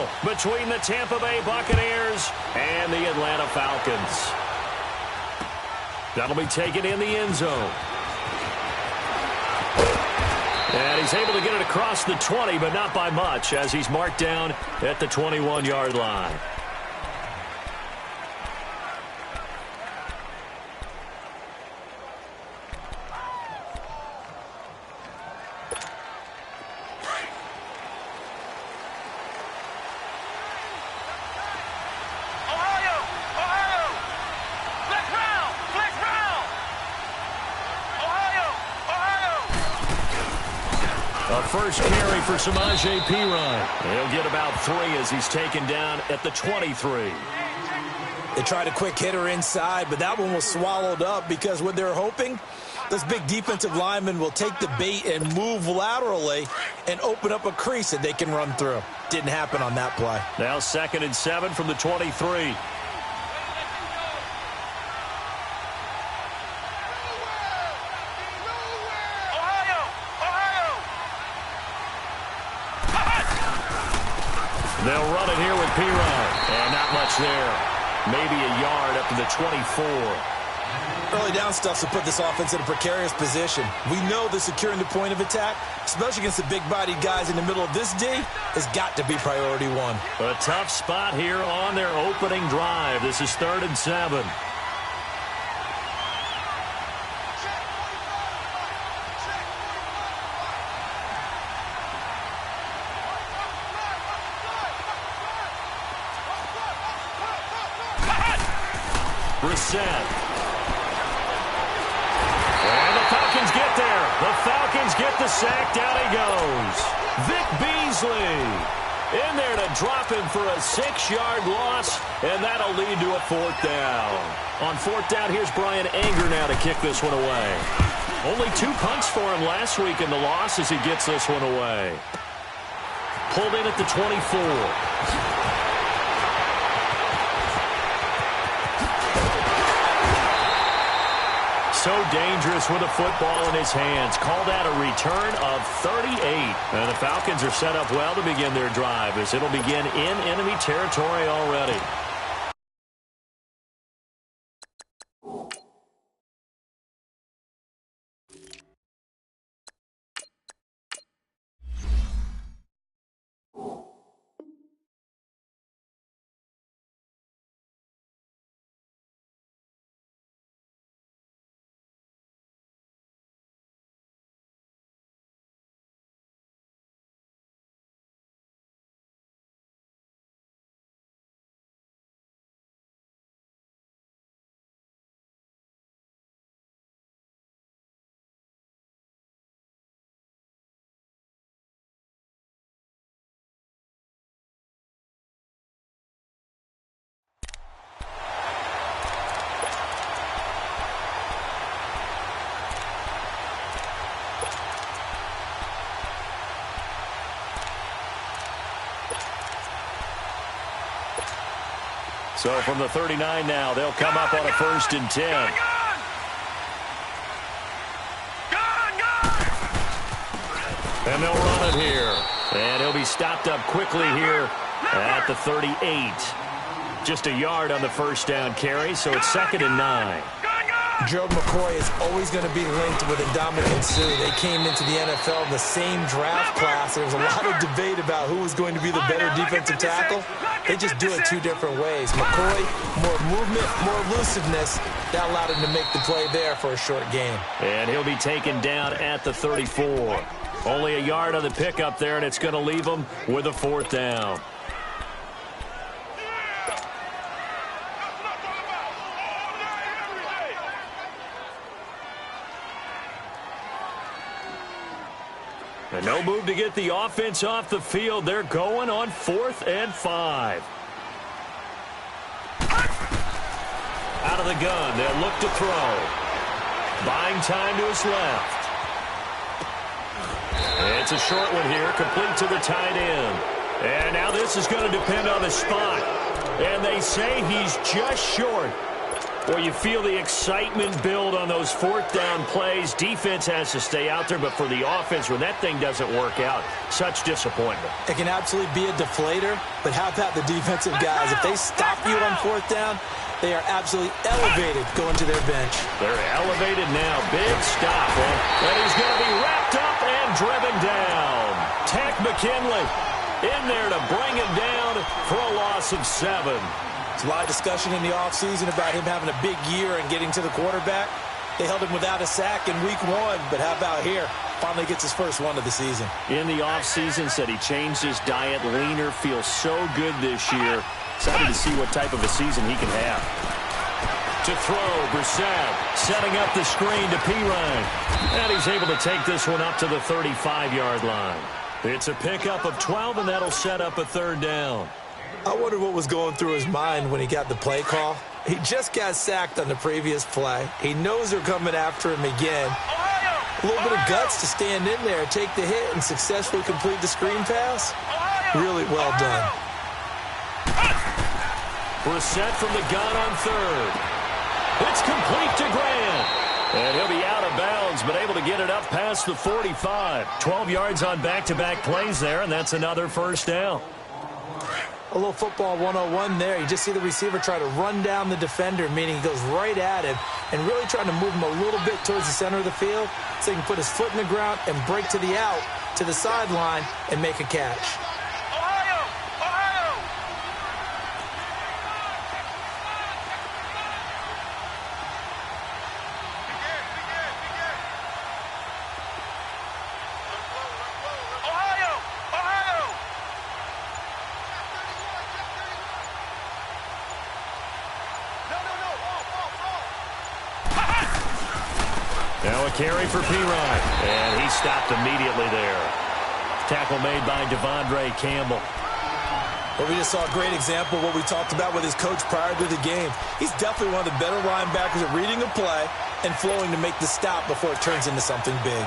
battle between the Tampa Bay Buccaneers and the Atlanta Falcons. That'll be taken in the end zone. And he's able to get it across the 20, but not by much, as he's marked down at the 21-yard line. First carry for Samaje Perine. He'll get about 3 as he's taken down at the 23. They tried a quick hitter inside, but that one was swallowed up because what they're hoping, this big defensive lineman will take the bait and move laterally and open up a crease that they can run through. Didn't happen on that play. Now 2nd and 7 from the 23. They'll run it here with Perine. And not much there. Maybe a yard up to the 24. Early down stuff to put this offense in a precarious position. We know that securing the point of attack, especially against the big-bodied guys in the middle of this D, has got to be priority 1. A tough spot here on their opening drive. This is 3rd and 7. Brissett. And the Falcons get there. The Falcons get the sack. Down he goes. Vic Beasley in there to drop him for a 6-yard loss, and that'll lead to a 4th down. On 4th down, here's Brian Anger now to kick this one away. Only 2 punts for him last week in the loss as he gets this one away. Pulled in at the 24. So dangerous with a football in his hands. Call that a return of 38. And the Falcons are set up well to begin their drive as it'll begin in enemy territory already. So from the 39 now, they'll come up on a 1st and 10. And they'll run it here. And he'll be stopped up quickly here at the 38. Just a yard on the 1st down carry, so it's 2nd and 9. Gerald McCoy is always going to be linked with Ndamukong Suh. They came into the NFL in the same draft class. There was a lot of debate about who was going to be the better defensive tackle. They just do it 2 different ways. McCoy, more movement, more elusiveness. That allowed him to make the play there for a short gain. And he'll be taken down at the 34. Only a yard on the pickup there, and it's going to leave him with a 4th down. And no move to get the offense off the field. They're going on 4th and 5. Out of the gun, they'll look to throw. Buying time to his left. It's a short one here, complete to the tight end. And now this is going to depend on the spot. And they say he's just short. Well, you feel the excitement build on those fourth down plays. Defense has to stay out there, but for the offense, when that thing doesn't work out, such disappointment. It can absolutely be a deflator, but how about the defensive guys? If they stop you on fourth down, they are absolutely elevated going to their bench. They're elevated now. Big stop. And he's going to be wrapped up and driven down. Tech McKinley in there to bring him down for a loss of 7. There's a lot of discussion in the offseason about him having a big year and getting to the quarterback. They held him without a sack in week 1, but how about here? Finally gets his first one of the season. In the offseason, said he changed his diet, leaner, feels so good this year. Excited to see what type of a season he can have. To throw, Brissett setting up the screen to Pirine. And he's able to take this one up to the 35-yard line. It's a pickup of 12, and that'll set up a 3rd down. I wonder what was going through his mind when he got the play call. He just got sacked on the previous play. He knows they're coming after him again. A little bit of guts to stand in there, take the hit, and successfully complete the screen pass. Really well done. Brissett from the gun on 3rd. It's complete to Grant. And he'll be out of bounds, but able to get it up past the 45. 12 yards on back-to-back plays there, and that's another 1st down. A little football 101 there. You just see the receiver try to run down the defender, meaning he goes right at him and really trying to move him a little bit towards the center of the field so he can put his foot in the ground and break to the out, to the sideline, and make a catch. Now a carry for Pirine, and he stopped immediately there. Tackle made by Devondre Campbell. Well, we just saw a great example of what we talked about with his coach prior to the game. He's definitely one of the better linebackers at reading a play and flowing to make the stop before it turns into something big.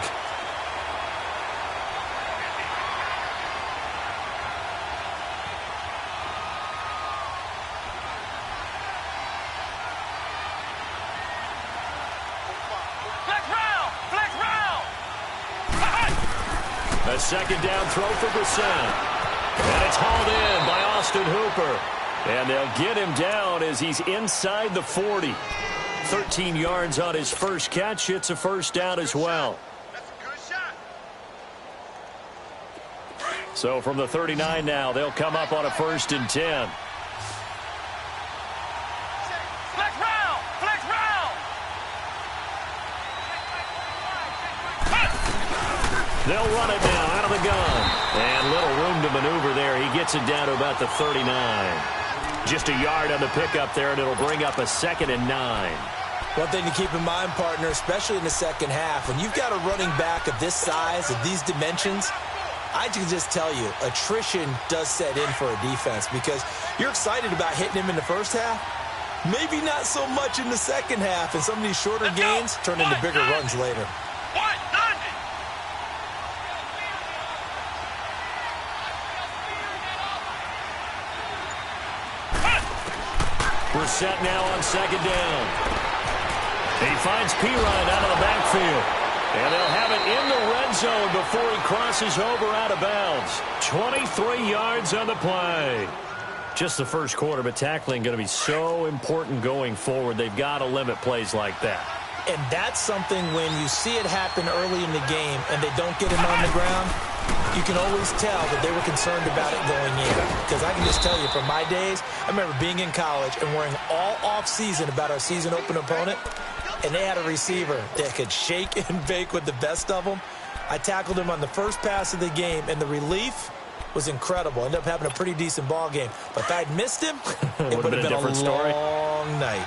A 2nd down throw for Brissett. And it's hauled in by Austin Hooper. And they'll get him down as he's inside the 40. 13 yards on his first catch. It's a 1st down as well. So from the 39 now, they'll come up on a 1st and 10. They'll run it now out of the gun. And little room to maneuver there. He gets it down to about the 39. Just a yard on the pickup there, and it'll bring up a 2nd and 9. One thing to keep in mind, partner, especially in the second half, when you've got a running back of this size, of these dimensions, I can just tell you, attrition does set in for a defense because you're excited about hitting him in the first half. Maybe not so much in the second half, and some of these shorter gains turn into bigger runs later. Brissett now on 2nd down. He finds Pirine out of the backfield. And they'll have it in the red zone before he crosses over out of bounds. 23 yards on the play. Just the first quarter, but tackling going to be so important going forward. They've got to limit plays like that. And that's something when you see it happen early in the game and they don't get him on the ground, you can always tell that they were concerned about it going in. Because I can just tell you from my days, I remember being in college and worrying all off-season about our season open opponent, and they had a receiver that could shake and bake with the best of them. I tackled him on the first pass of the game, and the relief was incredible. Ended up having a pretty decent ball game. But if I'd missed him, it would have been a different story. Long night.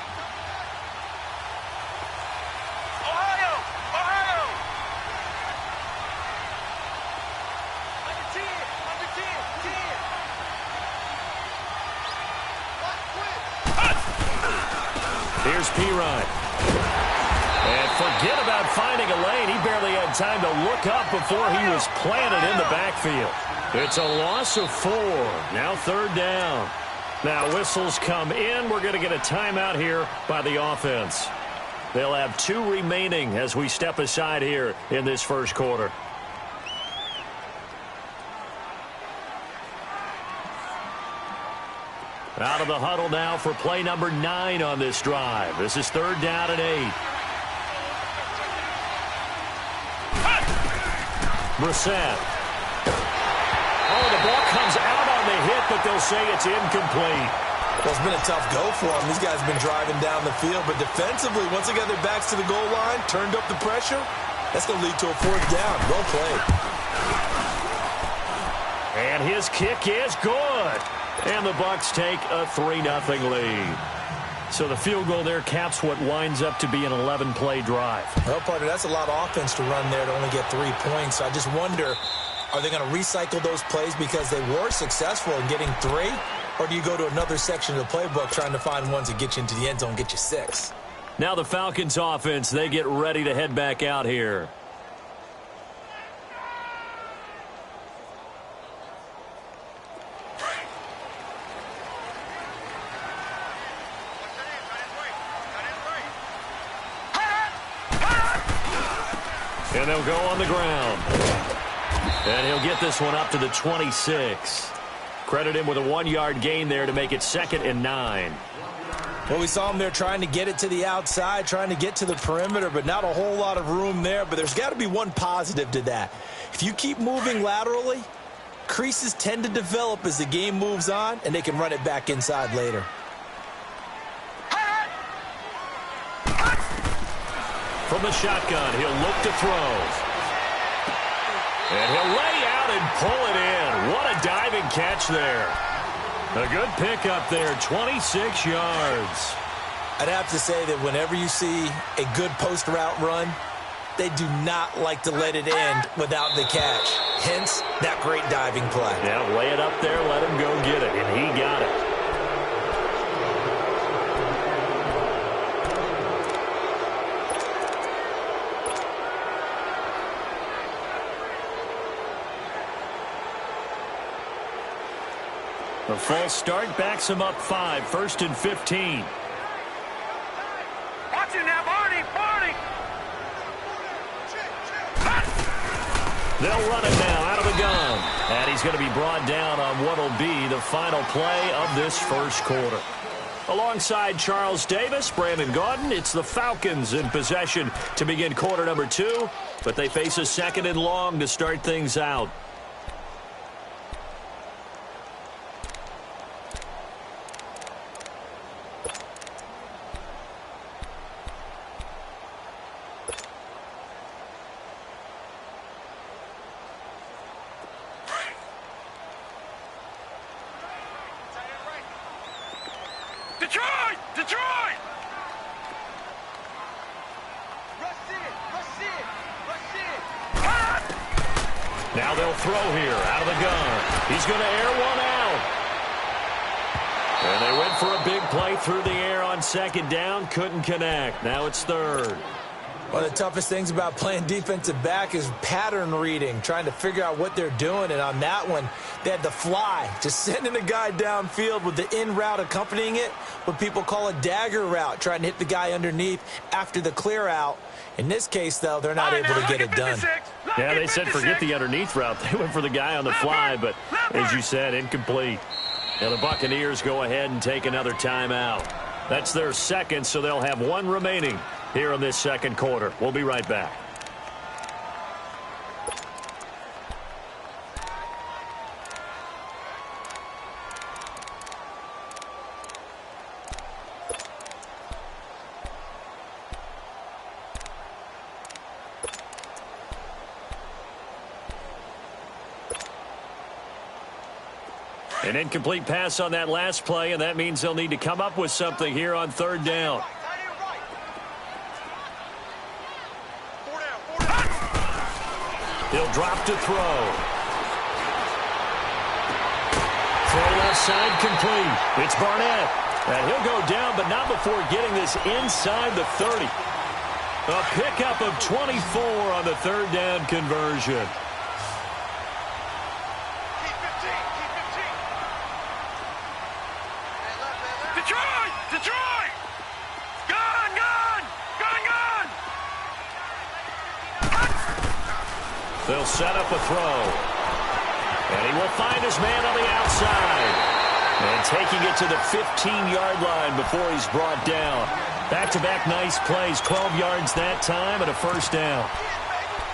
Here's Pirine. And forget about finding a lane. He barely had time to look up before he was planted in the backfield. It's a loss of 4. Now 3rd down. Now whistles come in. We're going to get a timeout here by the offense. They'll have 2 remaining as we step aside here in this first quarter. Out of the huddle now for play number 9 on this drive. This is 3rd down and 8. Brissett. Oh, the ball comes out on the hit, but they'll say it's incomplete. Well, it's been a tough go for them. These guys have been driving down the field, but defensively, once they got their backs to the goal line, turned up the pressure, that's going to lead to a 4th down. Well played. And his kick is good. And the Bucs take a 3-0 lead. So the field goal there caps what winds up to be an 11-play drive. Well, partner, that's a lot of offense to run there to only get 3 points. So I just wonder, are they going to recycle those plays because they were successful in getting 3? Or do you go to another section of the playbook trying to find ones that get you into the end zone and get you 6? Now the Falcons offense, they get ready to head back out here. And they'll go on the ground. And he'll get this one up to the 26. Credit him with a 1-yard gain there to make it 2nd and 9. Well, we saw him there trying to get it to the outside, trying to get to the perimeter, but not a whole lot of room there. But there's got to be one positive to that. If you keep moving laterally, creases tend to develop as the game moves on, and they can run it back inside later. From the shotgun, he'll look to throw. And he'll lay out and pull it in. What a diving catch there. A good pickup there, 26 yards. I'd have to say that whenever you see a good post route run, they do not like to let it end without the catch. Hence, that great diving play. Yeah, lay it up there, let him go get it, and he got it. The false start backs him up 5, 1st and 15. Watch it now, Barney, Barney! They'll run it now out of the gun. And he's going to be brought down on what will be the final play of this first quarter. Alongside Charles Davis, Brandon Gaudin, it's the Falcons in possession to begin quarter number 2. But they face a 2nd and long to start things out. Detroit! Detroit! Now they'll throw here out of the gun. He's going to air one out. And they went for a big play through the air on 2nd down. Couldn't connect. Now it's 3rd. One of the toughest things about playing defensive back is pattern reading, trying to figure out what they're doing. And on that one, they had the fly, just sending a guy downfield with the in route accompanying it, what people call a dagger route, trying to hit the guy underneath after the clear out. In this case, though, they're not able to get it done. Yeah, they said forget the underneath route. They went for the guy on the fly, but as you said, incomplete. And the Buccaneers go ahead and take another timeout. That's their 2nd, so they'll have 1 remaining here in this 2nd quarter. We'll be right back. An incomplete pass on that last play, and that means they'll need to come up with something here on 3rd down. He'll drop to throw. Throw left side complete. It's Barnett. And he'll go down, but not before getting this inside the 30. A pickup of 24 on the 3rd down conversion. Detroit! Detroit! Gun! Gun! Gun! Gun! They'll set up a throw. And he will find his man on the outside. And taking it to the 15-yard line before he's brought down. Back-to-back nice plays, 12 yards that time and a first down.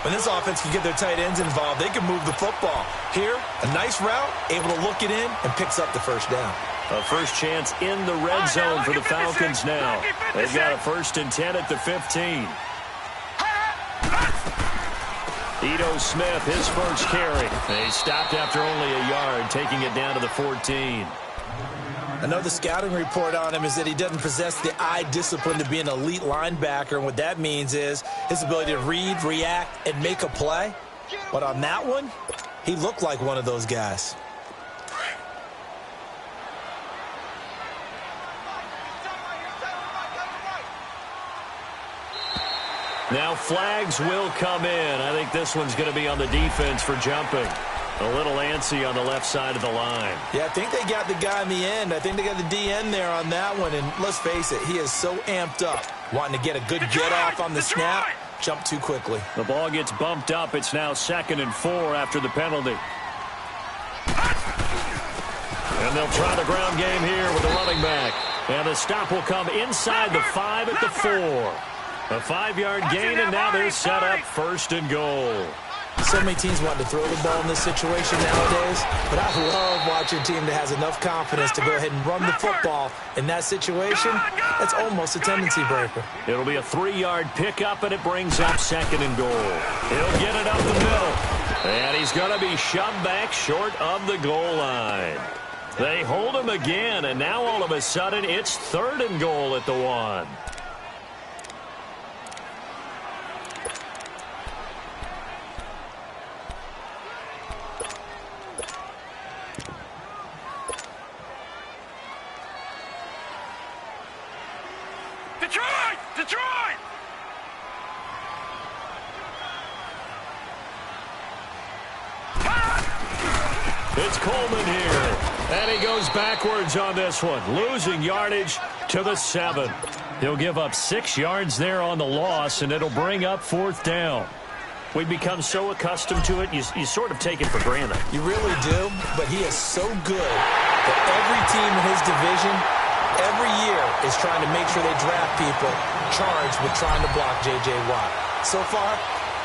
When this offense can get their tight ends involved, they can move the football. Here, a nice route, able to look it in, and picks up the first down. A first chance in the red zone for the Falcons now. They've got a 1st and 10 at the 15. Ito Smith, his first carry. He stopped after only a yard, taking it down to the 14. Another scouting report on him is that he doesn't possess the eye discipline to be an elite linebacker. And what that means is his ability to read, react, and make a play. But on that one, he looked like one of those guys. Now flags will come in. I think this one's going to be on the defense for jumping. A little antsy on the left side of the line. Yeah, I think they got the guy in the end. I think they got the DN there on that one. And let's face it, he is so amped up, wanting to get a good get-off on the snap, jump too quickly. The ball gets bumped up. It's now 2nd and 4 after the penalty. And they'll try the ground game here with the running back. And the stop will come inside the 5 at the 4. A 5-yard gain, and now they're set up 1st and goal. So many teams want to throw the ball in this situation nowadays, but I love watching a team that has enough confidence to go ahead and run the football. In that situation, that's almost a tendency breaker. It'll be a 3-yard pickup, and it brings up 2nd and goal. He'll get it up the middle, and he's going to be shoved back short of the goal line. They hold him again, and now all of a sudden it's 3rd and goal at the 1. Detroit! Detroit! It's Coleman here. And he goes backwards on this one, losing yardage to the 7. He'll give up 6 yards there on the loss, and it'll bring up 4th down. We've become so accustomed to it, you sort of take it for granted. You really do, but he is so good that every team in his division every year is trying to make sure they draft people charged with trying to block J.J. Watt. So far,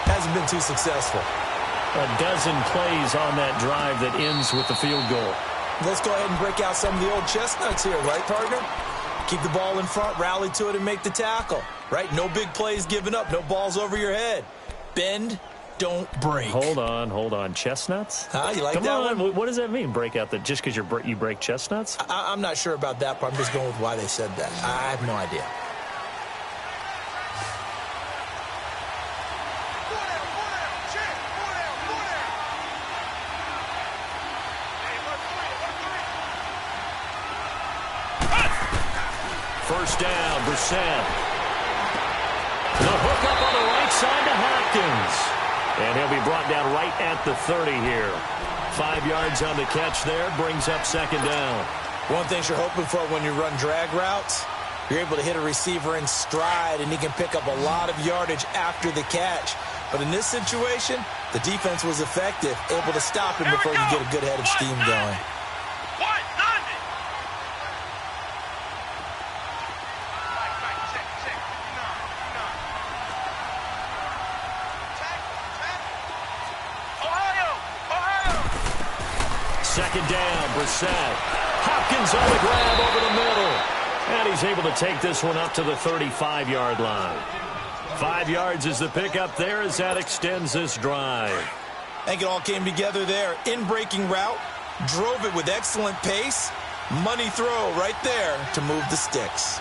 hasn't been too successful. A dozen plays on that drive that ends with the field goal. Let's go ahead and break out some of the old chestnuts here, right, partner? Keep the ball in front, rally to it, and make the tackle, right? No big plays given up, no balls over your head. Bend, don't break. Hold on. Chestnuts? Huh? You like Come that on. one? What does that mean, break out? Just because you break chestnuts? I'm not sure about that, but I'm just going with why they said that. I have no idea. First down, Brissett. The hook up on the right side to Hopkins. And he'll be brought down right at the 30 here. 5 yards on the catch there, brings up 2nd down. One thing you're hoping for when you run drag routes, you're able to hit a receiver in stride, and he can pick up a lot of yardage after the catch. But in this situation, the defense was effective, able to stop him before he could get a good head of steam going. Second down, Brissett. Hopkins on the grab over the middle. And he's able to take this one up to the 35-yard line. 5 yards is the pickup there as that extends this drive. I think it all came together there. In-breaking route, drove it with excellent pace. Money throw right there to move the sticks.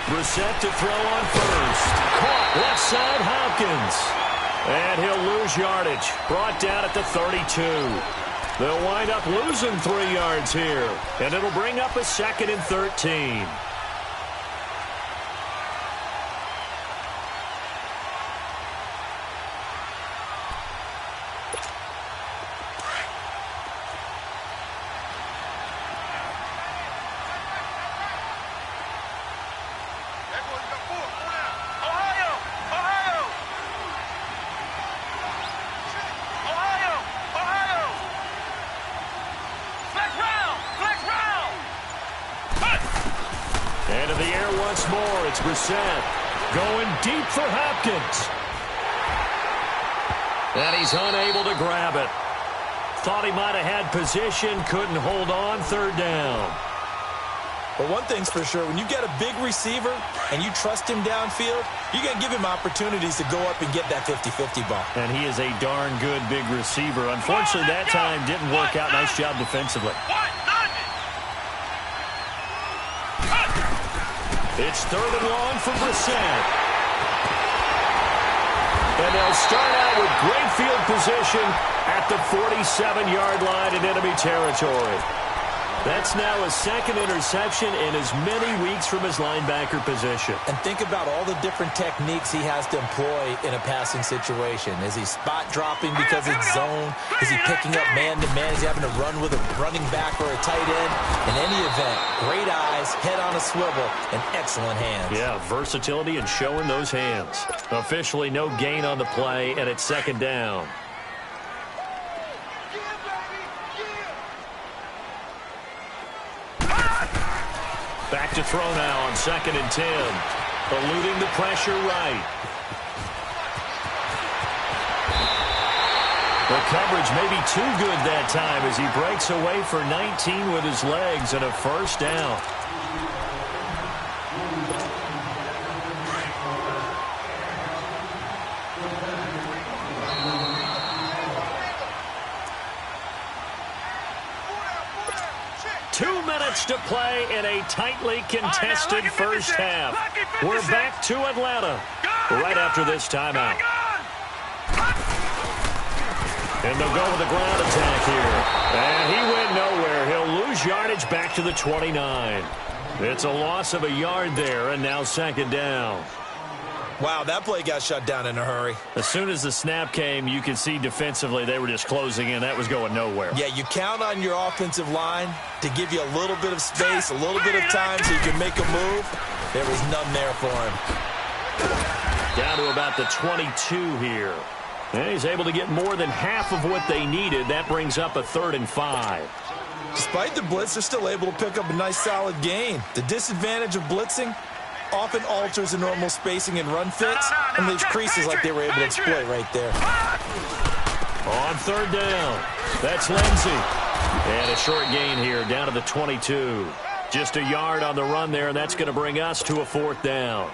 Brissett to throw on first. Caught left side, Hopkins. And he'll lose yardage. Brought down at the 32. They'll wind up losing 3 yards here. And it'll bring up a 2nd and 13. It's Brissett going deep for Hopkins. And he's unable to grab it. Thought he might have had position, couldn't hold on, third down. But one thing's for sure, when you get a big receiver and you trust him downfield, you're going to give him opportunities to go up and get that 50-50 ball. And he is a darn good big receiver. Unfortunately, that time didn't work out. Nice job defensively. It's third and long for Brissett. And they'll start out with great field position at the 47-yard line in enemy territory. That's now his second interception in as many weeks from his linebacker position. And think about all the different techniques he has to employ in a passing situation. Is he spot dropping because it's zone? Is he picking up man-to-man? Is he having to run with a running back or a tight end? In any event, great eyes, head on a swivel, and excellent hands. Yeah, versatility and showing those hands. Officially no gain on the play, and it's second down. Back to throw now on 2nd and 10. Eluding the pressure right. The coverage may be too good that time as he breaks away for 19 with his legs and a first down. To play in a tightly contested first half. We're back to Atlanta right after this timeout. And they'll go with the ground attack here. And he went nowhere. He'll lose yardage back to the 29. It's a loss of a yard there, and now second down. Wow, that play got shut down in a hurry. As soon as the snap came, you could see defensively they were just closing in. That was going nowhere. Yeah, you count on your offensive line to give you a little bit of space, a little bit of time so you can make a move. There was none there for him. Down to about the 22 here. And he's able to get more than half of what they needed. That brings up a 3rd and 5. Despite the blitz, they're still able to pick up a nice solid gain. The disadvantage of blitzing often alters the normal spacing and run fits and leaves creases like they were able to exploit right there. On 3rd down, that's Lindsey. And a short gain here down to the 22. Just a yard on the run there, and that's going to bring us to a 4th down.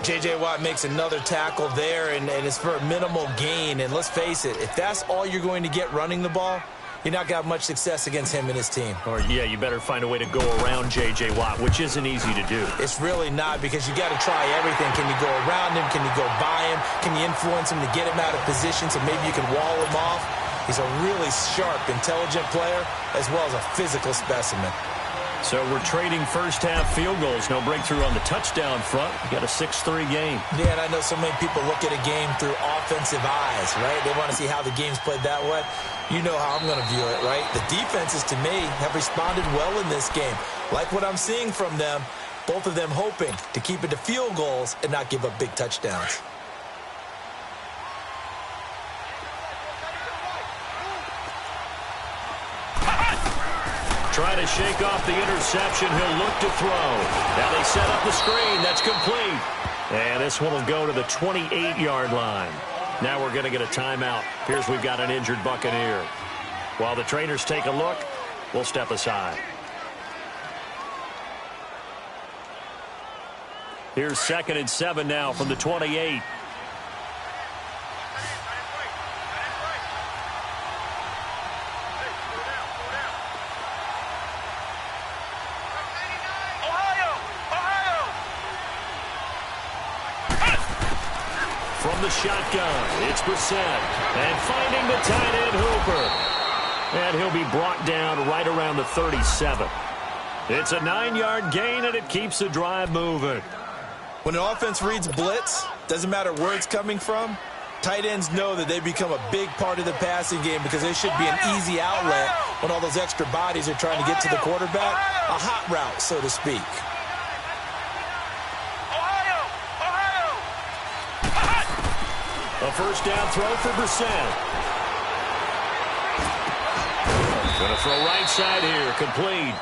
J.J. Watt makes another tackle there, and it's for a minimal gain. And let's face it, if that's all you're going to get running the ball, you're not going to have much success against him and his team. Or, yeah, you better find a way to go around J.J. Watt, which isn't easy to do. It's really not, because you got to try everything. Can you go around him? Can you go by him? Can you influence him to get him out of position so maybe you can wall him off? He's a really sharp, intelligent player, as well as a physical specimen. So we're trading first-half field goals. No breakthrough on the touchdown front. We got a 6-3 game. Yeah, and I know so many people look at a game through offensive eyes, right? They want to see how the game's played that way. You know how I'm going to view it, right? The defenses, to me, have responded well in this game. Like what I'm seeing from them, both of them hoping to keep it to field goals and not give up big touchdowns. Trying to shake off the interception. He'll look to throw. Now they set up the screen. That's complete. And this one will go to the 28-yard line. Now we're going to get a timeout. Here's we've got an injured Buccaneer. While the trainers take a look, we'll step aside. Here's 2nd and 7 now from the 28. From the shotgun, it's Brissett. And finding the tight end Hooper. And he'll be brought down right around the 37. It's a 9-yard gain, and it keeps the drive moving. When an offense reads blitz, doesn't matter where it's coming from, tight ends know that they become a big part of the passing game because they should be an easy outlet when all those extra bodies are trying to get to the quarterback. A hot route, so to speak. A first down throw for Brissett. Going to throw right side here, complete.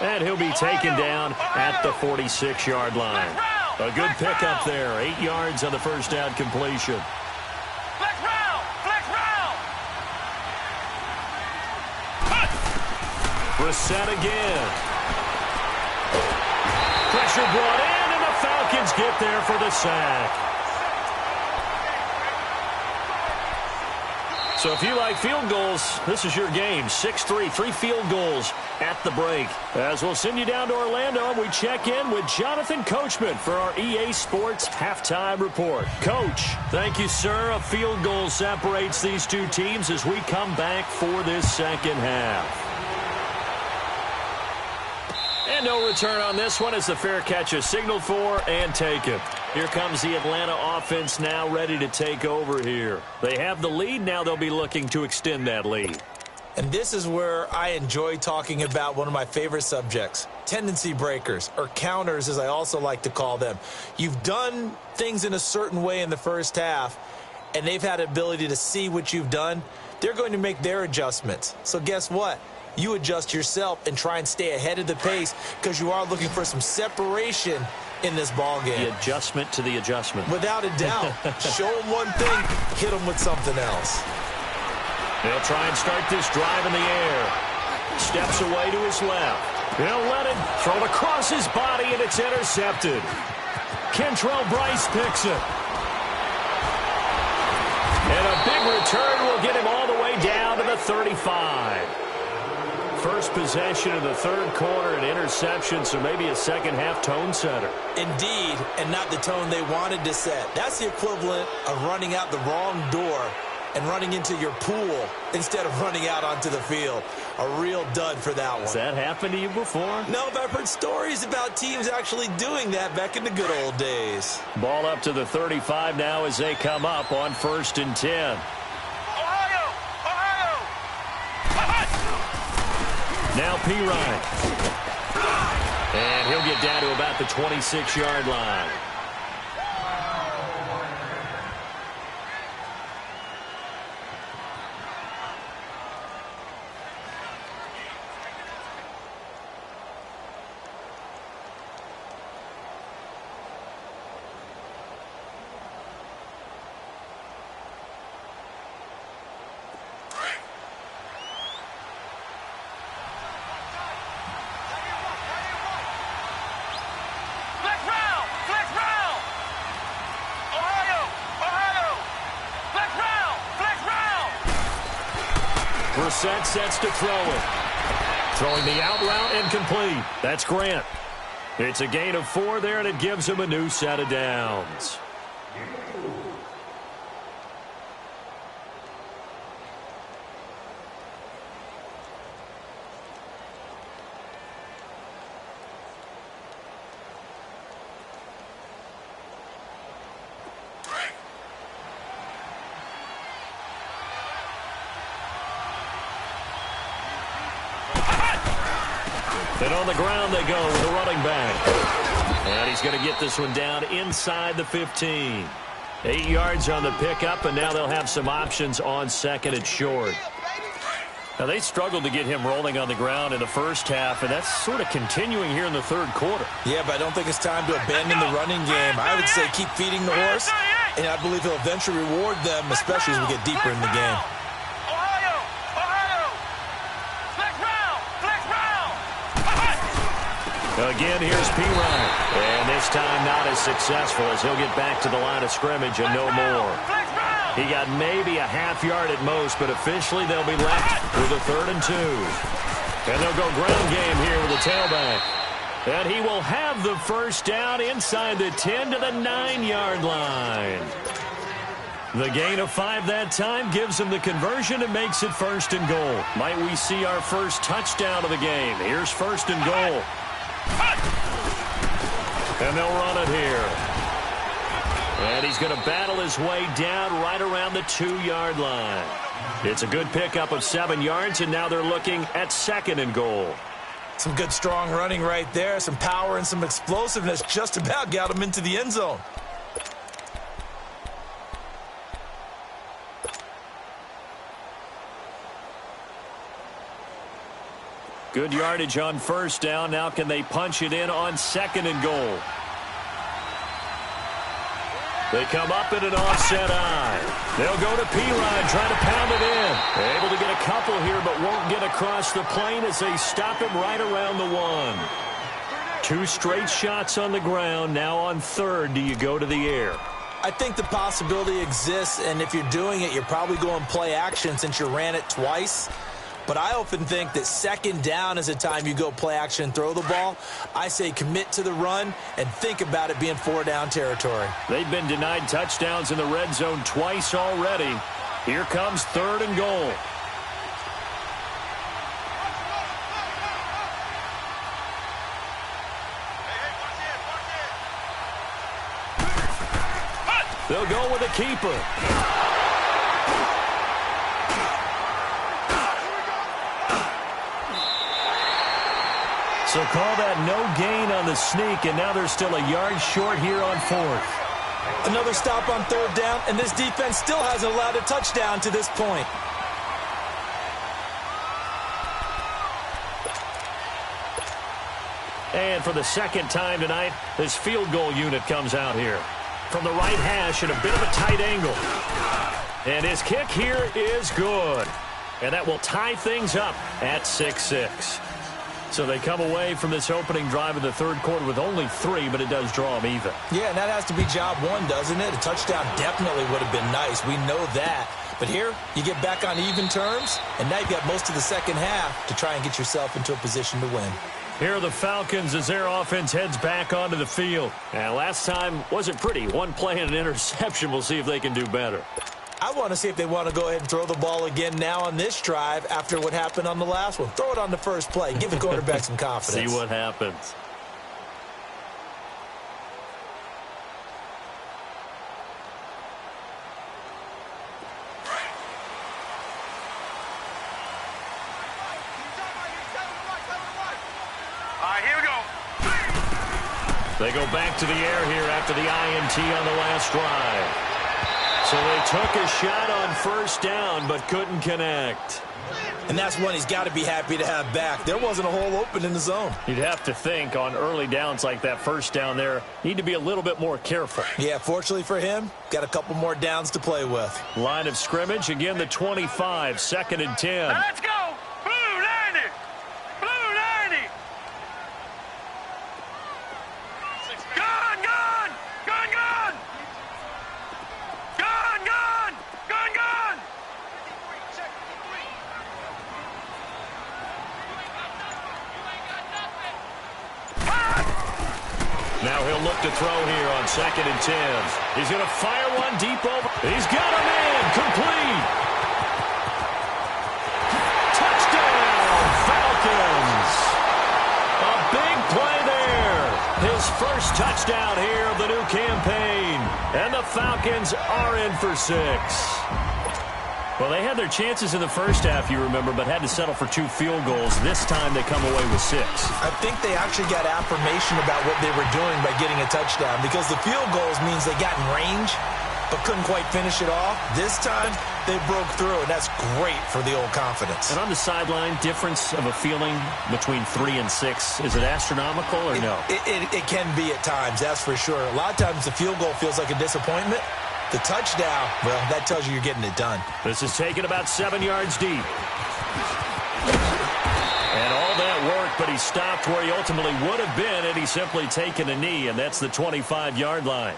And he'll be taken down at the 46-yard line. A good pickup there. 8 yards on the first down completion. Flex round! Flex round! Brissett again. Pressure brought in, and the Falcons get there for the sack. So if you like field goals, this is your game. 6-3, 3 field goals at the break. As we'll send you down to Orlando, we check in with Jonathan Coachman for our EA Sports Halftime Report. Coach, thank you, sir. A field goal separates these two teams as we come back for this second half. And no return on this one as the fair catch is signaled for and taken. Here comes the Atlanta offense now ready to take over here. They have the lead. Now they'll be looking to extend that lead. And this is where I enjoy talking about one of my favorite subjects, tendency breakers, or counters as I also like to call them. You've done things in a certain way in the first half, and they've had the ability to see what you've done. They're going to make their adjustments. So guess what? You adjust yourself and try and stay ahead of the pace because you are looking for some separation in this ball game. The adjustment to the adjustment. Without a doubt. Show them one thing, hit them with something else. They'll try and start this drive in the air. Steps away to his left. He'll let it throw across his body, and it's intercepted. Kentrell Bryce picks it. And a big return will get him all the way down to the 35. First possession of the third quarter, an interception, so maybe a second-half tone setter. Indeed, and not the tone they wanted to set. That's the equivalent of running out the wrong door and running into your pool instead of running out onto the field. A real dud for that one. Has that happened to you before? No, but I've heard stories about teams actually doing that back in the good old days. Ball up to the 35 now as they come up on 1st and 10. Now Pirine. And he'll get down to about the 26-yard line. Brissett sets to throw it. Throwing the out route and complete. That's Grant. It's a gain of 4 there, and it gives him a new set of downs. And on the ground they go with a running back. And he's going to get this one down inside the 15. 8 yards on the pickup, and now they'll have some options on 2nd and short. Now, they struggled to get him rolling on the ground in the first half, and that's sort of continuing here in the third quarter. Yeah, but I don't think it's time to abandon the running game. I would say keep feeding the horse, and I believe he'll eventually reward them, especially as we get deeper in the game. Again, here's Pirine. And this time not as successful as he'll get back to the line of scrimmage and no more. He got maybe a half yard at most, but officially they'll be left with a 3rd and 2. And they'll go ground game here with the tailback. And he will have the first down inside the 10 to the 9-yard line. The gain of 5 that time gives him the conversion and makes it 1st and goal. Might we see our first touchdown of the game? Here's 1st and goal. And they'll run it here. And he's going to battle his way down right around the 2-yard line. It's a good pickup of 7 yards, and now they're looking at 2nd and goal. Some good strong running right there. Some power and some explosiveness just about got him into the end zone. Good yardage on 1st down. Now can they punch it in on 2nd and goal? They come up in an offset eye. They'll go to P-Ryan, trying to pound it in. They're able to get a couple here, but won't get across the plane as they stop him right around the 1. 2 straight shots on the ground. Now on third, do you go to the air? I think the possibility exists, and if you're doing it, you're probably going play action since you ran it twice. But I often think that second down is the time you go play action and throw the ball. I say commit to the run and think about it being 4-down territory. They've been denied touchdowns in the red zone twice already. Here comes 3rd and goal. They'll go with a keeper. So call that no gain on the sneak, and now they're still a yard short here on 4th. Another stop on 3rd down, and this defense still hasn't allowed a touchdown to this point. And for the second time tonight, this field goal unit comes out here. From the right hash at a bit of a tight angle. And his kick here is good. And that will tie things up at 6-6. So they come away from this opening drive in the 3rd quarter with only 3, but it does draw them even. Yeah, and that has to be job 1, doesn't it? A touchdown definitely would have been nice. We know that. But here, you get back on even terms, and now you've got most of the second half to try and get yourself into a position to win. Here are the Falcons as their offense heads back onto the field. And last time wasn't pretty. 1 play and an interception. We'll see if they can do better. I want to see if they want to go ahead and throw the ball again now on this drive after what happened on the last one. Throw it on the first play. Give the quarterback some confidence. See what happens. All right, here we go. They go back to the air here after the INT on the last drive. So they took a shot on 1st down, but couldn't connect. And that's one he's got to be happy to have back. There wasn't a hole open in the zone. You'd have to think on early downs like that 1st down there, need to be a little bit more careful. Yeah, fortunately for him, got a couple more downs to play with. Line of scrimmage, again the 25, 2nd and 10. Let's go. Blue 90. Blue 90. Gun, gun. Gun, gun. Gun, gun. Gun, gun. Now he'll look to throw here on 2nd and 10. He's going to fire one deep over. He's got him in. Complete. Touchdown, Falcons. A big play there. His first touchdown here of the new campaign. And the Falcons are in for 6. Well, they had their chances in the first half, you remember, but had to settle for 2 field goals. This time they come away with 6. I think they actually got affirmation about what they were doing by getting a touchdown because the field goals means they got in range but couldn't quite finish it off. This time, they broke through, and that's great for the old confidence. And on the sideline, difference of a feeling between 3 and 6, is it astronomical or no? It can be at times, that's for sure. A lot of times the field goal feels like a disappointment. The touchdown, well, that tells you you're getting it done. This is taken about 7 yards deep. And all that work, but he stopped where he ultimately would have been had he simply taken a knee, and that's the 25-yard line.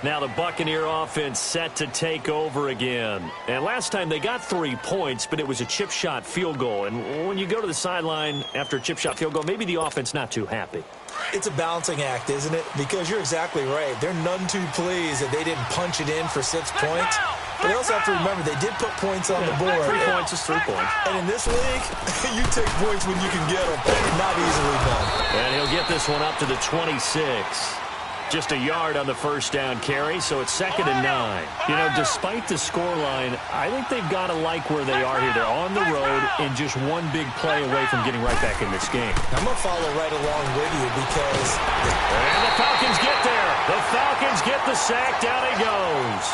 Now the Buccaneer offense set to take over again. And last time they got 3 points, but it was a chip shot field goal. And when you go to the sideline after a chip shot field goal, maybe the offense not too happy. It's a balancing act, isn't it? Because you're exactly right. They're none too pleased that they didn't punch it in for 6 points. But they also have to remember they did put points on the board. 3 points is 3 points. And in this league, you take points when you can get them. Not easily done. And he'll get this one up to the 26. Just a yard on the first down carry, so it's 2nd and 9. You know, despite the scoreline, I think they've got to like where they are here. They're on the road and just one big play away from getting right back in this game. I'm going to follow right along with you because... And the Falcons get there. The Falcons get the sack. Down he goes.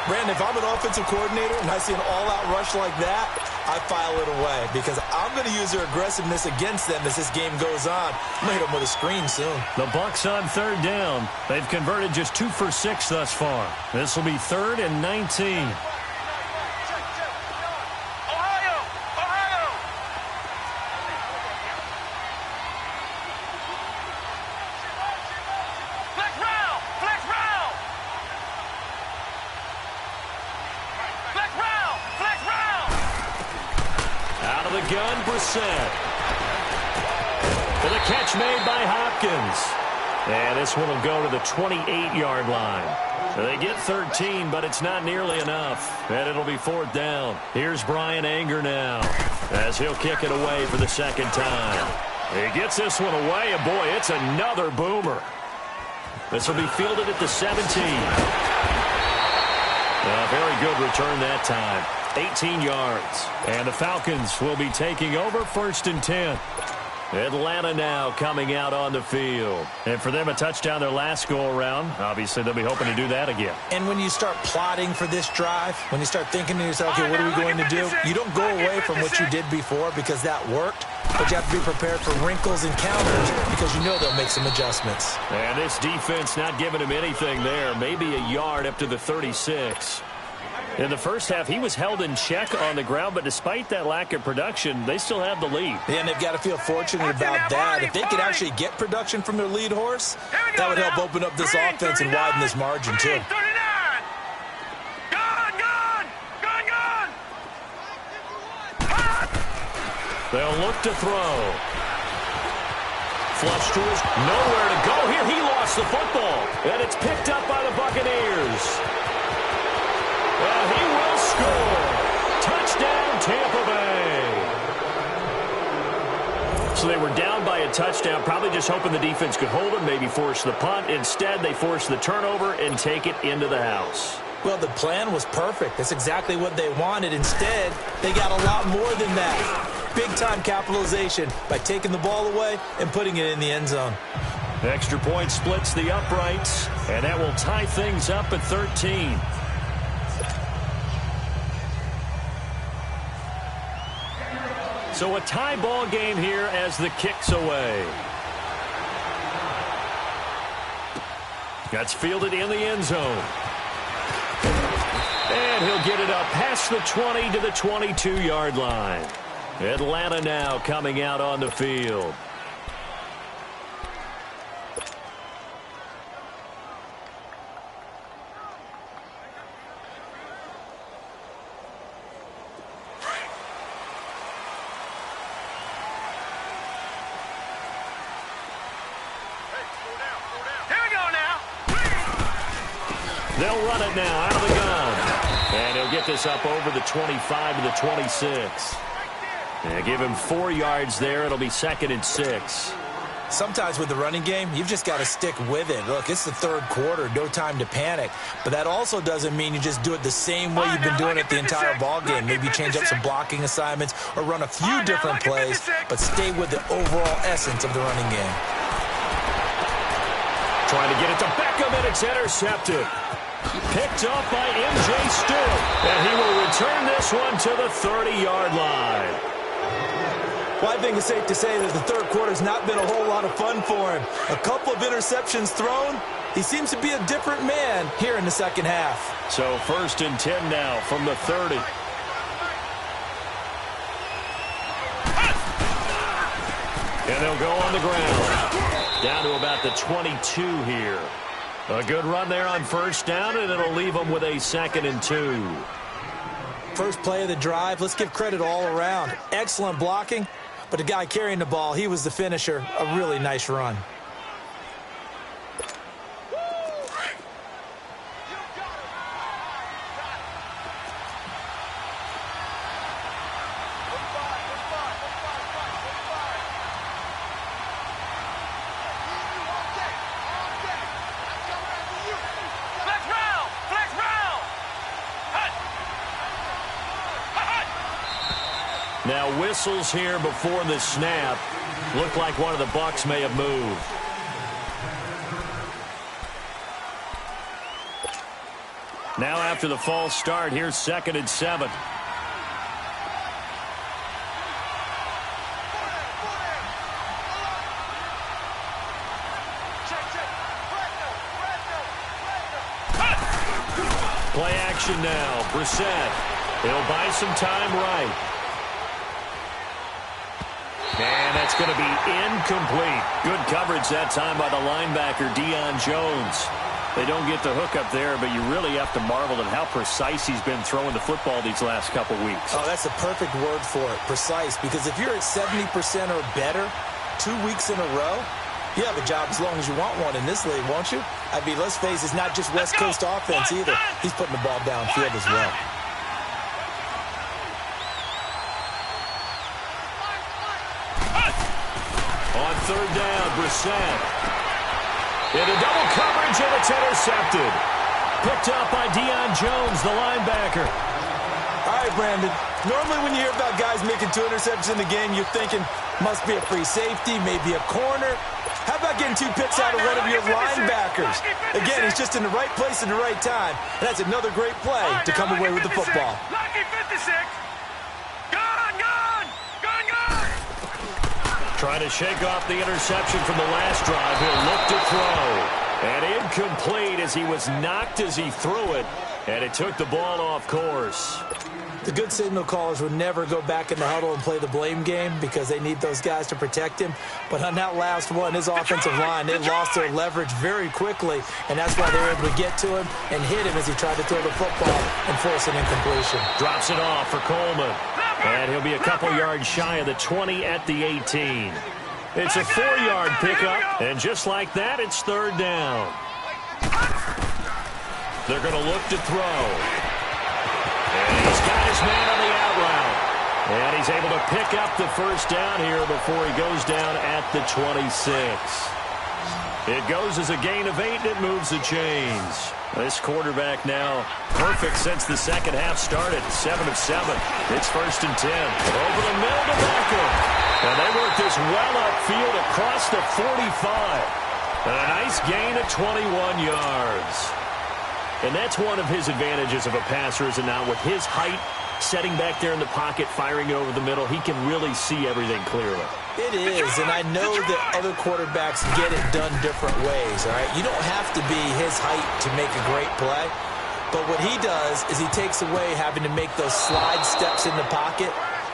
Brandon, if I'm an offensive coordinator and I see an all-out rush like that, I file it away because I'm going to use their aggressiveness against them as this game goes on. I'm going to hit them with a screen soon. The Bucs on third down. They've converted just 2 for 6 thus far. This will be 3rd and 19. Gun Brissett. With a catch made by Hopkins. And this one will go to the 28-yard line. They get 13, but it's not nearly enough. And it'll be 4th down. Here's Brian Anger now as he'll kick it away for the second time. He gets this one away, and boy, it's another boomer. This will be fielded at the 17. A very good return that time. 18 yards. And the Falcons will be taking over 1st and 10. Atlanta now coming out on the field. And for them, a touchdown their last go-around. Obviously, they'll be hoping to do that again. And when you start plotting for this drive, when you start thinking to yourself, okay, what are we going to do? You don't go away from what you did before because that worked. But you have to be prepared for wrinkles and counters because you know they'll make some adjustments. And this defense not giving him anything there. Maybe a yard up to the 36. In the first half, he was held in check on the ground, but despite that lack of production, they still have the lead. Yeah, and they've got to feel fortunate about that. If they could actually get production from their lead horse, that would help open up this offense and widen this margin, too. They'll look to throw. Flush to his nowhere to go here. He lost the football, and it's picked up by the Buccaneers. Well, he will score. Touchdown, Tampa Bay. So they were down by a touchdown, probably just hoping the defense could hold them, maybe force the punt. Instead, they force the turnover and take it into the house. Well, the plan was perfect. That's exactly what they wanted. Instead, they got a lot more than that. Big-time capitalization by taking the ball away and putting it in the end zone. Extra point splits the uprights, and that will tie things up at 13. So a tie ball game here as the kick's away. That's fielded in the end zone. And he'll get it up past the 20 to the 22-yard line. Atlanta now coming out on the field. They'll run it now out of the gun. And he'll get this up over the 25 to the 26. And give him 4 yards there. It'll be 2nd and 6. Sometimes with the running game, you've just got to stick with it. Look, it's the third quarter, no time to panic. But that also doesn't mean you just do it the same way you've been doing it the entire ball game. Maybe change up some blocking assignments or run a few different plays, but stay with the overall essence of the running game. Trying to get it to Beckham, and it's intercepted. Picked up by M.J. Stewart. And he will return this one to the 30-yard line. Well, I think it's safe to say that the third quarter's not been a whole lot of fun for him. A couple of interceptions thrown. He seems to be a different man here in the second half. So 1st and 10 now from the 30. And they'll go on the ground. Down to about the 22 here. A good run there on 1st down, and it'll leave them with a 2nd and 2. First play of the drive, let's give credit all around. Excellent blocking, but the guy carrying the ball, he was the finisher. A really nice run. Now whistles here before the snap. Looked like one of the Bucs may have moved. Now after the false start, here's 2nd and 7. Play action now. Brissett. He'll buy some time right. And that's going to be incomplete. Good coverage that time by the linebacker, Deion Jones. They don't get the hook up there, but you really have to marvel at how precise he's been throwing the football these last couple weeks. Oh, that's the perfect word for it, precise. Because if you're at 70% or better 2 weeks in a row, you have a job as long as you want one in this league, won't you? I mean, let's face it, it's not just West Coast offense either. He's putting the ball downfield as well. On 3rd down, Brissett. Into double coverage, and it's intercepted. Picked up by Deion Jones, the linebacker. All right, Brandon. Normally when you hear about guys making 2 interceptions in the game, you're thinking, must be a free safety, maybe a corner. How about getting 2 picks out of one of your linebackers? Again, he's just in the right place at the right time. And that's another great play to come away with the football. Lucky 56. Gone. Trying to shake off the interception from the last drive. He'll look to throw. And incomplete as he was knocked as he threw it. And it took the ball off course. The good signal callers would never go back in the huddle and play the blame game because they need those guys to protect him. But on that last one, his offensive line, they lost their leverage very quickly, and that's why they were able to get to him and hit him as he tried to throw the football and force an incompletion. Drops it off for Coleman. And he'll be a couple yards shy of the 20 at the 18. It's a 4-yard pickup, and just like that, it's 3rd down. They're going to look to throw. And he's got his man on the out route. And he's able to pick up the 1st down here before he goes down at the 26. It goes as a gain of 8, and it moves the chains. This quarterback now perfect since the second half started. 7 of 7. It's 1st and 10. Over the middle to Beckham. And they work this well upfield across the 45. And a nice gain of 21 yards. And that's one of his advantages of a passer, is it not? With his height, setting back there in the pocket, firing it over the middle, he can really see everything clearly. It is, and I know that other quarterbacks get it done different ways, all right? You don't have to be his height to make a great play. But what he does is he takes away having to make those slide steps in the pocket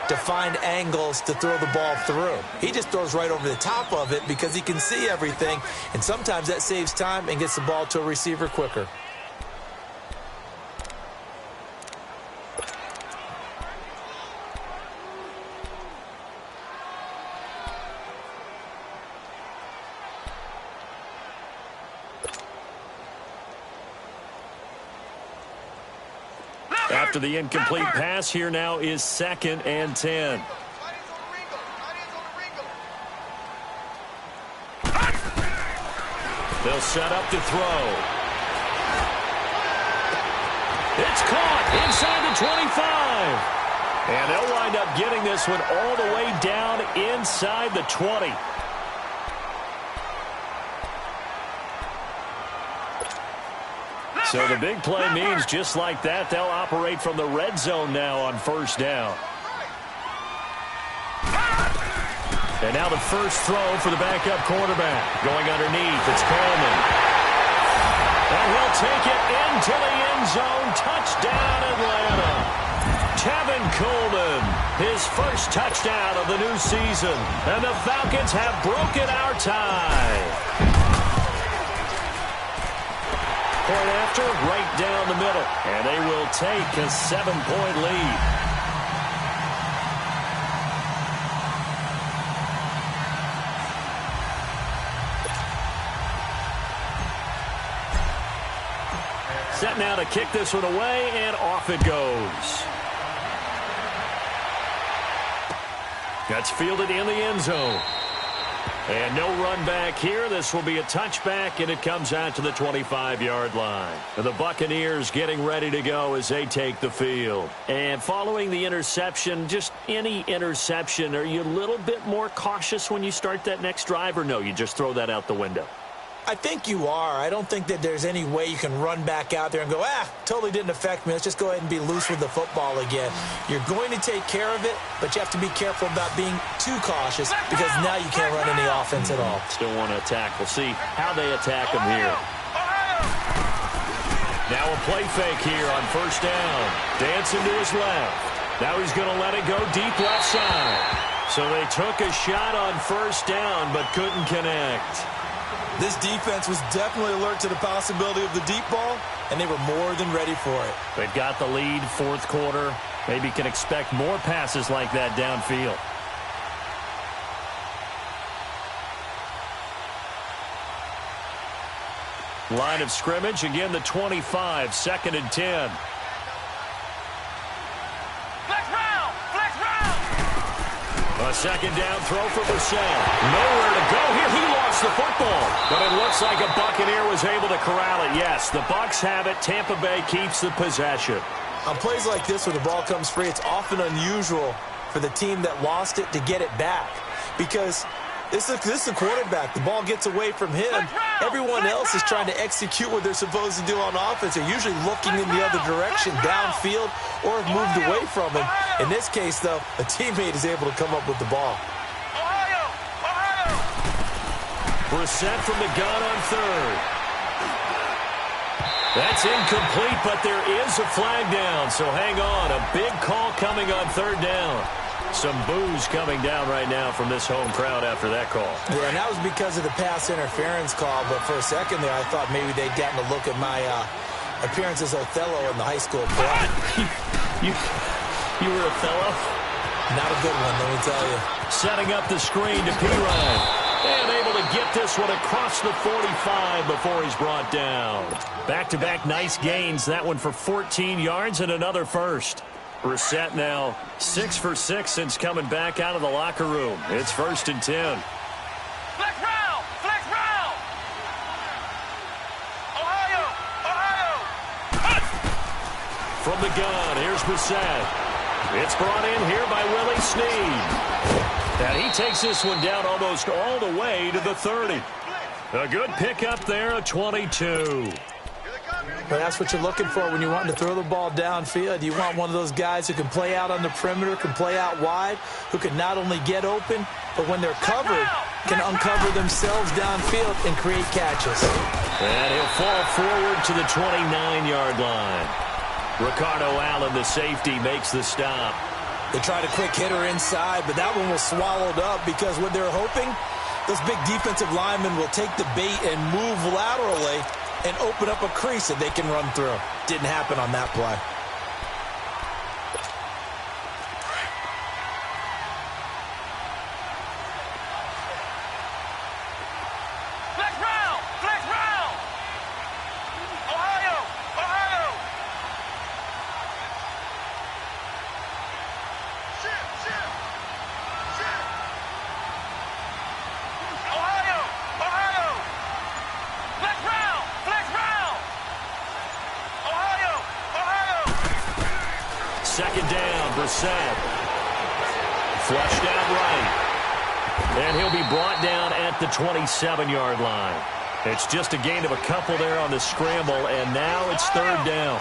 to find angles to throw the ball through. He just throws right over the top of it because he can see everything, and sometimes that saves time and gets the ball to a receiver quicker. After the incomplete pass, here now is 2nd and 10. They'll set up to throw. It's caught inside the 25. And they'll wind up getting this one all the way down inside the 20. So the big play means just like that, they'll operate from the red zone now on 1st down. And now the first throw for the backup quarterback. Going underneath, it's Coleman. And he'll take it into the end zone. Touchdown, Atlanta. Tevin Coleman, his first touchdown of the new season. And the Falcons have broken our tie. Point after, right down the middle. And they will take a 7-point lead. Set now to kick this one away, and off it goes. That's fielded in the end zone. And no run back here. This will be a touchback, and it comes out to the 25-yard line. The Buccaneers getting ready to go as they take the field. And following the interception, just any interception, are you a little bit more cautious when you start that next drive, or no, you just throw that out the window? I think you are. I don't think that there's any way you can run back out there and go, totally didn't affect me. Let's just go ahead and be loose with the football again. You're going to take care of it, but you have to be careful about being too cautious because now you can't run any offense at all. Still want to attack. We'll see how they attack him here. Now a play fake here on first down. Dancing to his left. Now he's going to let it go deep left side. So they took a shot on first down but couldn't connect. This defense was definitely alert to the possibility of the deep ball, and they were more than ready for it. They've got the lead, fourth quarter. Maybe can expect more passes like that downfield. Line of scrimmage, again the 25, 2nd and 10. A second down throw for Brissett. Nowhere to go here. He lost the football. But it looks like a Buccaneer was able to corral it. Yes, the Bucs have it. Tampa Bay keeps the possession. On plays like this where the ball comes free, it's often unusual for the team that lost it to get it back. Because this is a quarterback. The ball gets away from him. Everyone else is trying to execute what they're supposed to do on offense. They're usually looking in the other direction, downfield, or have moved away from him. In this case, though, a teammate is able to come up with the ball. Brissett from the gun on third. That's incomplete, but there is a flag down, so hang on. A big call coming on third down. Some boos coming down right now from this home crowd after that call. Yeah, and that was because of the pass interference call, but for a second there I thought maybe they'd gotten a look at my appearance as Othello in the high school play. You were Othello? Not a good one, let me tell you. Setting up the screen to Pirine. And able to get this one across the 45 before he's brought down. Back-to-back nice gains. That one for 14 yards and another first. Brissett now 6 for 6 since coming back out of the locker room. It's 1st and 10. Flex round! Flex round! Ohio! From the gun, here's Brissett. It's brought in here by Willie Snead. And he takes this one down almost all the way to the 30. A good pickup there, a 22. But that's what you're looking for when you're wanting to throw the ball downfield. You want one of those guys who can play out on the perimeter, can play out wide, who can not only get open, but when they're covered, can uncover themselves downfield and create catches. And he'll fall forward to the 29-yard line. Ricardo Allen, the safety, makes the stop. They tried a quick hitter inside, but that one was swallowed up because when they're hoping, those big defensive linemen will take the bait and move laterally and open up a crease that they can run through. Didn't happen on that play. Flex round! Flex round! Ohio! Ohio! Flex round! Flex round! Ohio! Second down, Brissett. Flushed out right. And he'll be brought down at the 27-yard line. It's just a gain of a couple there on the scramble, and now it's third down.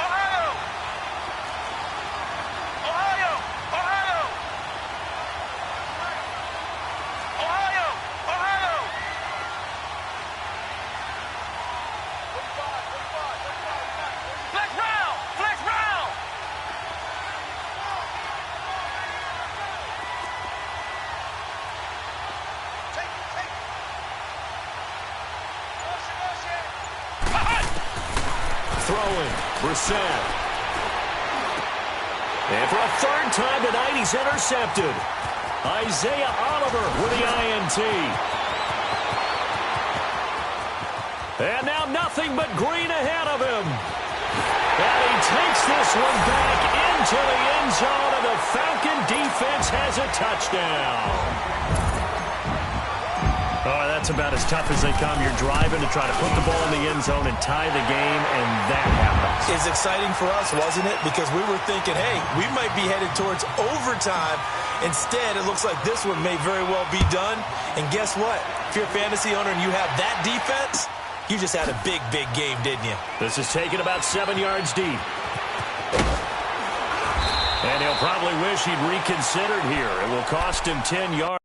Throwing, Brissett. And for a third time tonight, he's intercepted. Isaiah Oliver with the INT. And now nothing but green ahead of him. And he takes this one back into the end zone, and the Falcon defense has a touchdown. Oh, that's about as tough as they come. You're driving to try to put the ball in the end zone and tie the game, and that happens. It's exciting for us, wasn't it? Because we were thinking, hey, we might be headed towards overtime. Instead, it looks like this one may very well be done. And guess what? If you're a fantasy owner and you have that defense, You just had a big, big game, didn't you? This is taken about 7 yards deep. And he'll probably wish he'd reconsidered here. It will cost him 10 yards.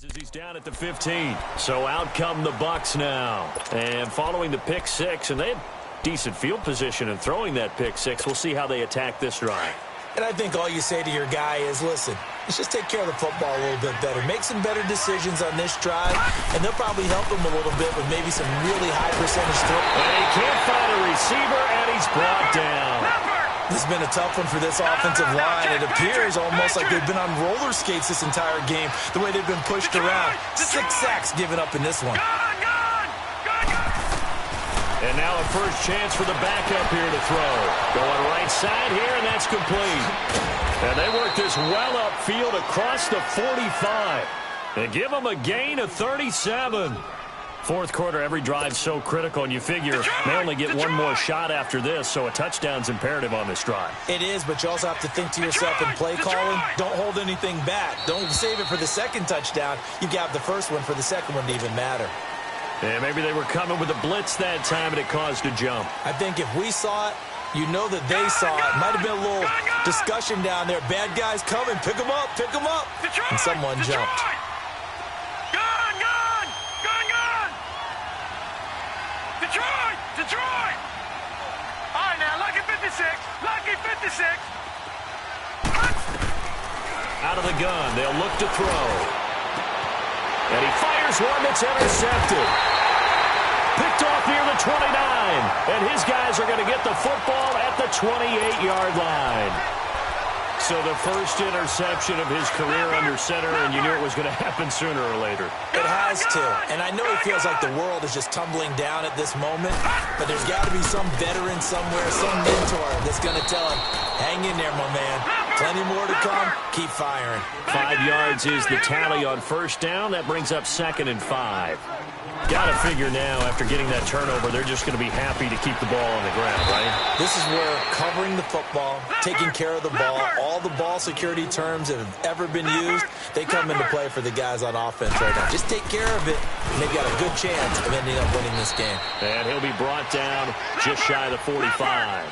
As he's down at the 15. So out come the Bucs now. And following the pick six, and they had decent field position in throwing that pick six. We'll see how they attack this drive. And I think all you say to your guy is, listen, let's just take care of the football a little bit better. Make some better decisions on this drive, and they'll probably help him a little bit with maybe some really high percentage throw. And he can't find a receiver, and he's brought down. This has been a tough one for this offensive line. It appears almost like they've been on roller skates this entire game, the way they've been pushed around. 6 sacks given up in this one. And now a first chance for the backup here to throw. Going right side here, and that's complete. And they work this well upfield across the 45. And give them a gain of 37. Fourth quarter, every drive's so critical, and you figure they only get one more shot after this, so a touchdown's imperative on this drive. It is, but you also have to think to yourself in play calling, don't hold anything back. Don't save it for the second touchdown. You got the first one for the second one to even matter. And maybe they were coming with a blitz that time, and it caused a jump. I think if we saw it, you know that they saw it. Might have been a little discussion down there. Bad guys coming. Pick them up. Pick them up. And someone jumped. Detroit! All right, now, lucky 56. Lucky 56. Out of the gun. They'll look to throw. And he fires one that's intercepted. Picked off near the 29. And his guys are going to get the football at the 28-yard line. So the first interception of his career under center, and you knew it was going to happen sooner or later. It has to. And I know he feels like the world is just tumbling down at this moment, but there's got to be some veteran somewhere, some mentor that's going to tell him, hang in there, my man. Plenty more to come. Keep firing. 5 yards is the tally on first down. That brings up 2nd and 5. Got to figure now, after getting that turnover, they're just going to be happy to keep the ball on the ground, right? This is where covering the football, taking care of the ball, all the ball security terms that have ever been used, they come into play for the guys on offense right now. Just take care of it, and they've got a good chance of ending up winning this game. And he'll be brought down just shy of the 45.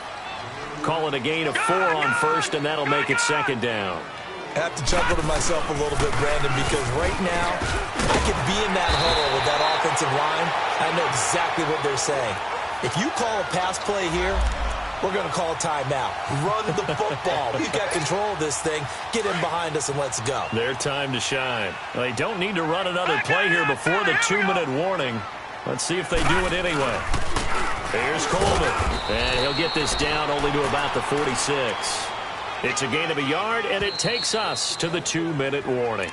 Call it a gain of 4 on first, and that'll make it 2nd down. I have to chuckle to myself a little bit, Brandon, because right now I could be in that huddle with that offensive line. I know exactly what they're saying. If you call a pass play here, we're going to call a timeout. Run the football. We've got control of this thing. Get in behind us and let's go. Their time to shine. Well, they don't need to run another play here before the 2-minute warning. Let's see if they do it anyway. Here's Coleman. And he'll get this down only to about the 46. It's a gain of a yard, and it takes us to the 2-minute warning.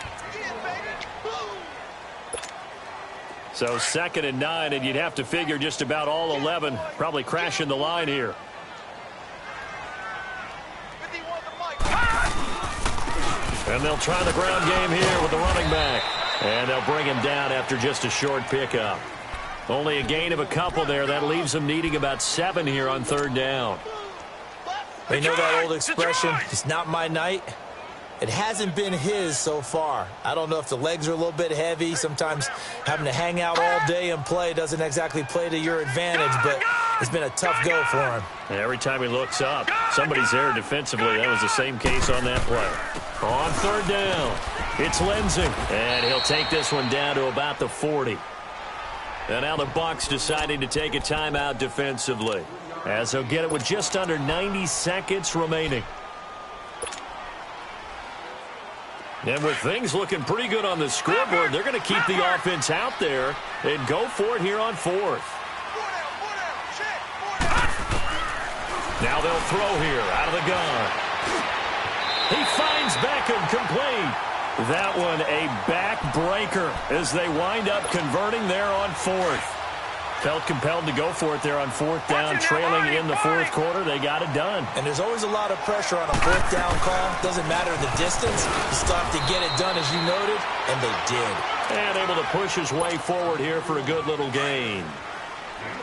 So 2nd and 9, and you'd have to figure just about all 11 probably crashing the line here. And they'll try the ground game here with the running back. And they'll bring him down after just a short pickup. Only a gain of a couple there. That leaves them needing about 7 here on 3rd down. You know that old expression, it's not my night? It hasn't been his so far. I don't know if the legs are a little bit heavy. Sometimes having to hang out all day and play doesn't exactly play to your advantage, but it's been a tough go for him. And every time he looks up, somebody's there defensively. That was the same case on that play. On 3rd down, it's Lindsey. And he'll take this one down to about the 40. And now the Bucs deciding to take a timeout defensively, as they'll get it with just under 90 seconds remaining. And with things looking pretty good on the scoreboard, they're going to keep the offense out there and go for it here on 4th. Now they'll throw here out of the gun. He finds Beckham complete. That one a backbreaker as they wind up converting there on 4th. Felt compelled to go for it there on fourth down, trailing in the fourth quarter. They got it done. And there's always a lot of pressure on a fourth down call. Doesn't matter the distance. You still have to get it done, as you noted, and they did. And able to push his way forward here for a good little gain.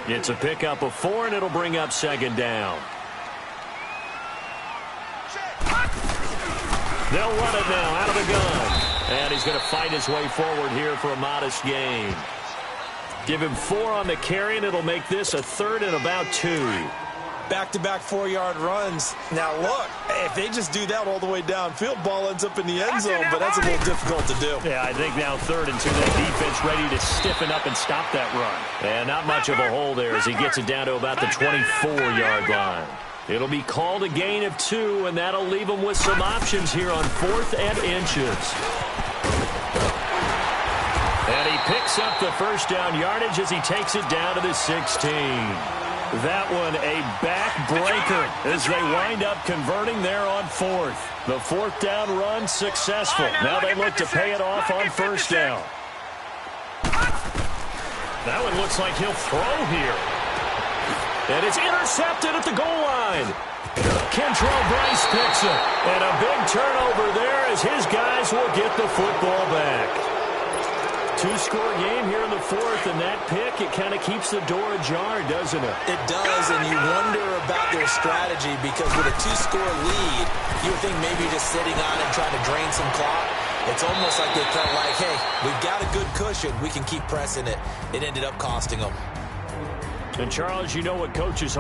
It's a pickup of 4, and it'll bring up second down. They'll run it now out of the gun. And he's going to fight his way forward here for a modest gain. Give him 4 on the carry, and it'll make this a 3rd and about 2. Back-to-back 4-yard runs. Now, look, if they just do that all the way downfield, ball ends up in the end zone, but that's a little difficult to do. Yeah, I think now 3rd and 2, that defense ready to stiffen up and stop that run. And not much of a hole there as he gets it down to about the 24-yard line. It'll be called a gain of 2, and that'll leave them with some options here on 4th and inches. And he picks up the first down yardage as he takes it down to the 16. That one a backbreaker as they wind up converting there on 4th. The 4th down run successful. Now they look to pay it off on first down. That one looks like he'll throw here. And it's intercepted at the goal line. Kentrell Bryce picks it. And a big turnover there as his guys will get the football back. 2-score game here in the 4th, and that pick, it kind of keeps the door ajar, doesn't it? It does, and you wonder about their strategy because with a 2-score lead, you would think maybe just sitting on it, trying to drain some clock. It's almost like they felt like, hey, we've got a good cushion. We can keep pressing it. It ended up costing them. And, Charles, you know what coaches